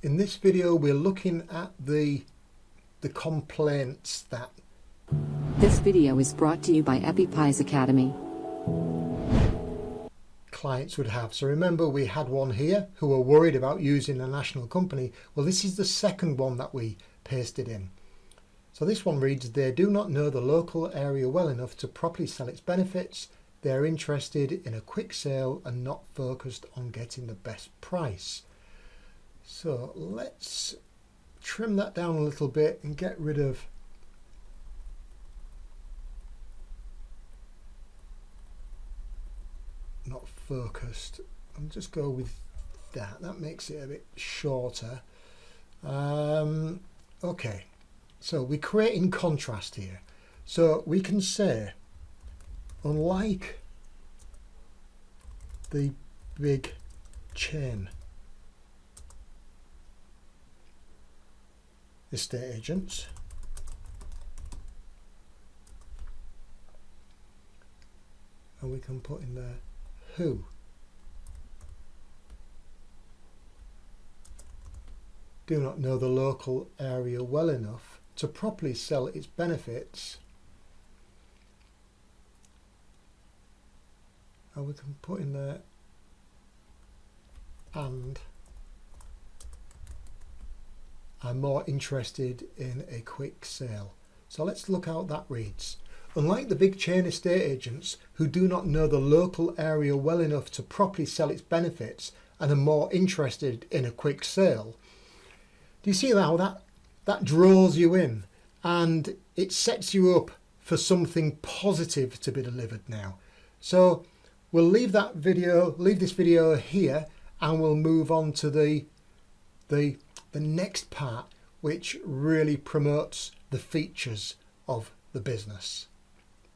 In this video we're looking at the complaints that This video is brought to you by EpiPies Academy. clients would have. So remember, we had one here who were worried about using a national company. Well, this is the second one that we pasted in. So this one reads, they do not know the local area well enough to properly sell its benefits. They're interested in a quick sale and not focused on getting the best price. So let's trim that down a little bit and get rid of not focused. I'll just go with that. That makes it a bit shorter. Okay, so we're creating contrast here. So we can say, unlike the big chain estate agents, and we can put in there who do not know the local area well enough to properly sell its benefits, and we can put in there and are more interested in a quick sale. So let's look how that reads. Unlike the big chain estate agents who do not know the local area well enough to properly sell its benefits and are more interested in a quick sale. Do you see how that draws you in and it sets you up for something positive to be delivered now? So we'll leave this video here, and we'll move on to the next part, which really promotes the features of the business.